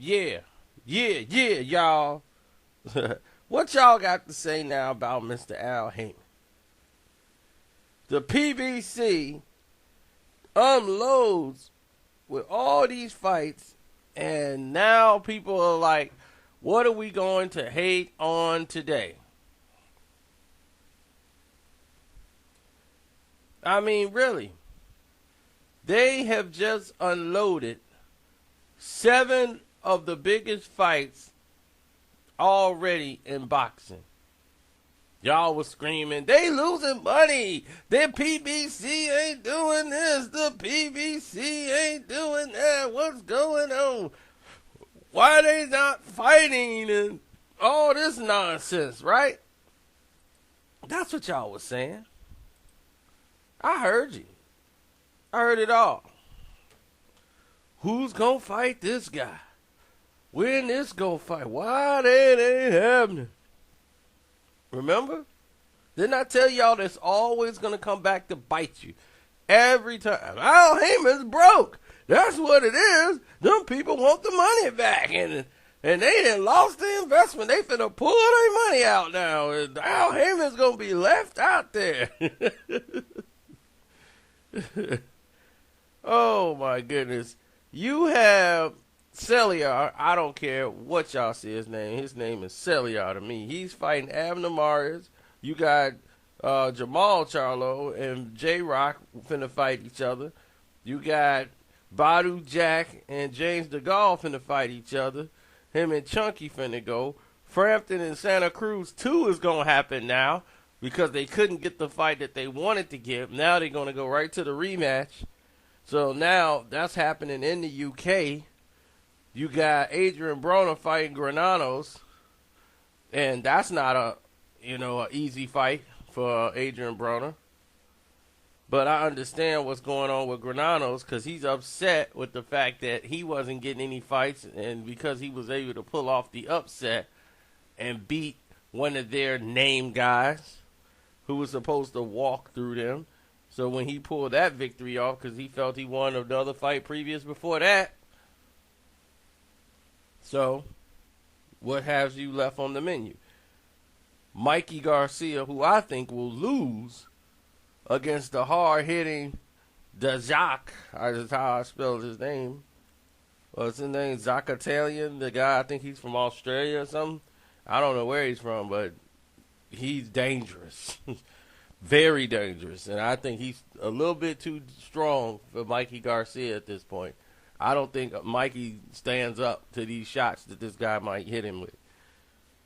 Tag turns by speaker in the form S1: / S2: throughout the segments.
S1: Yeah, y'all. What y'all got to say now about Mr. Al Heyman? The PBC unloads with all these fights, and now people are like, what are we going to hate on today? I mean, really. They have just unloaded 7 of the biggest fights already in boxing. Y'all was screaming, they losing money. The PBC ain't doing this. The PBC ain't doing that. What's going on? Why they not fighting and all this nonsense, right? That's what y'all was saying. I heard you. I heard it all. Who's gonna fight this guy? When this gonna fight? Why that ain't happening? Remember? Didn't I tell y'all that's always going to come back to bite you? Every time. Al Heyman's broke. That's what it is. Them people want the money back. And they done lost the investment. They finna pull their money out now. And Al Heyman's going to be left out there. Oh, my goodness. You have Celiar. I don't care what y'all see his name. His name is Celiar to me. He's fighting Abner Mares. You got Jamal Charlo and J-Rock finna fight each other. You got Badu Jack and James DeGaulle finna fight each other. Him and Chunky finna go. Frampton and Santa Cruz 2 is going to happen now because they couldn't get the fight that they wanted to get. Now they're going to go right to the rematch. So now that's happening in the UK. You got Adrian Broner fighting Granados, and that's not a easy fight for Adrian Broner. But I understand what's going on with Granados because he's upset with the fact that he wasn't getting any fights, and because he was able to pull off the upset and beat one of their name guys who was supposed to walk through them. So when he pulled that victory off because he felt he won another fight previous before that. So, what has you left on the menu? Mikey Garcia, who I think will lose against the hard-hitting Dajak. That's how I spelled his name. What's his name? Zakatalian, the guy, I think he's from Australia or something. I don't know where he's from, but he's dangerous. Very dangerous. And I think he's a little bit too strong for Mikey Garcia at this point. I don't think Mikey stands up to these shots that this guy might hit him with.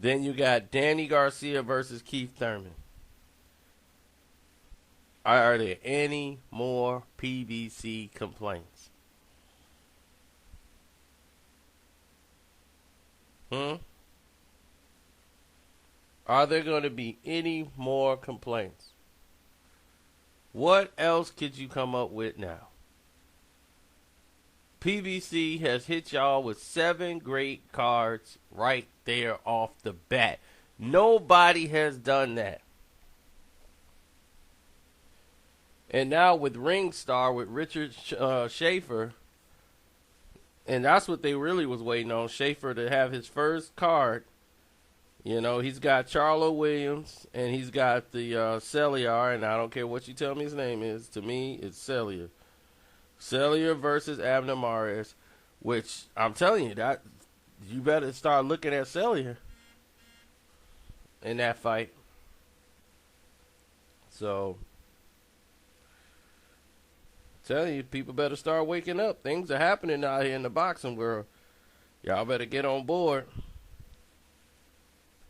S1: Then you got Danny Garcia versus Keith Thurman. Are there any more PBC complaints? Are there going to be any more complaints? What else could you come up with now? PBC has hit y'all with 7 great cards right there off the bat. Nobody has done that. And now with Ringstar, with Richard Schaefer, and that's what they really was waiting on, Schaefer to have his first card. You know, he's got Charlo Williams, and he's got the Celiar, and I don't care what you tell me his name is. To me, it's Celiar. Celiar versus Abner Mares, which I'm telling you, that you better start looking at Celiar in that fight. So, I'm telling you, people better start waking up. Things are happening out here in the boxing world. Y'all better get on board.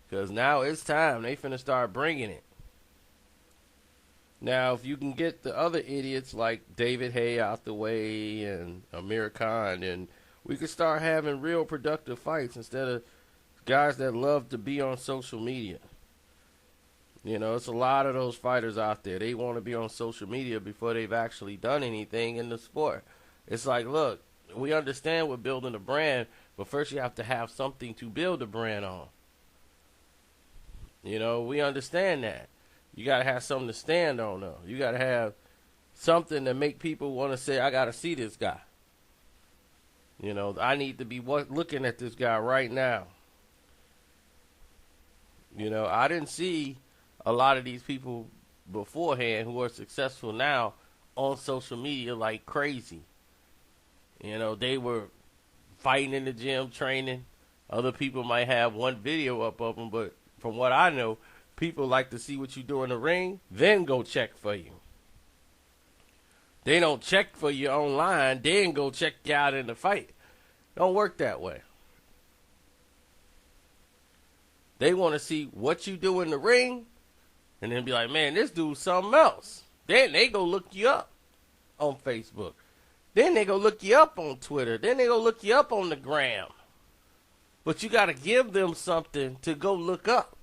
S1: Because now it's time. They finna start bringing it. Now, if you can get the other idiots like David Hay out the way and Amir Khan, then we could start having real productive fights instead of guys that love to be on social media. You know, it's a lot of those fighters out there. They want to be on social media before they've actually done anything in the sport. It's like, look, we understand we're building a brand, but first you have to have something to build a brand on. You know, we understand that. You got to have something to stand on, though. You got to have something to make people want to say, I got to see this guy. You know, I need to be looking at this guy right now. You know, I didn't see a lot of these people beforehand who are successful now on social media like crazy. You know, they were fighting in the gym, training. Other people might have one video up of them, but from what I know, people like to see what you do in the ring, then go check for you. They don't check for you online, then go check you out in the fight. Don't work that way. They want to see what you do in the ring, and then be like, man, this dude's something else. Then they go look you up on Facebook. Then they go look you up on Twitter. Then they go look you up on the gram. But you got to give them something to go look up.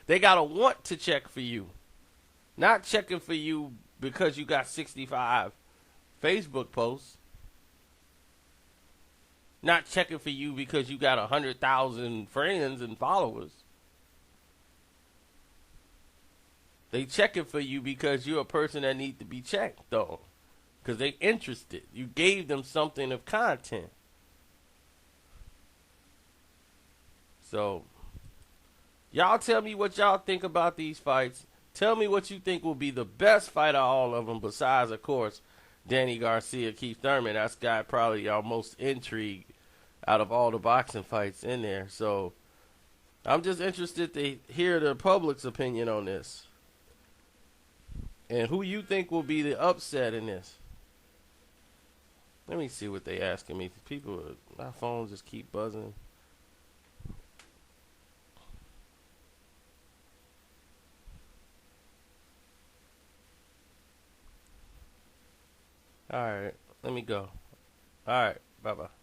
S1: They got to want to check for you. Not checking for you because you got 65 Facebook posts. Not checking for you because you got 100,000 friends and followers. They checking for you because you're a person that needs to be checked, though. Because they interested. You gave them something of content. So, y'all tell me what y'all think about these fights. Tell me what you think will be the best fight of all of them, besides, of course, Danny Garcia, Keith Thurman. That's got probably y'all most intrigued out of all the boxing fights in there. So, I'm just interested to hear the public's opinion on this. And who you think will be the upset in this? Let me see what they asking me. People, my phone just keep buzzing. All right, let me go. All right, bye-bye.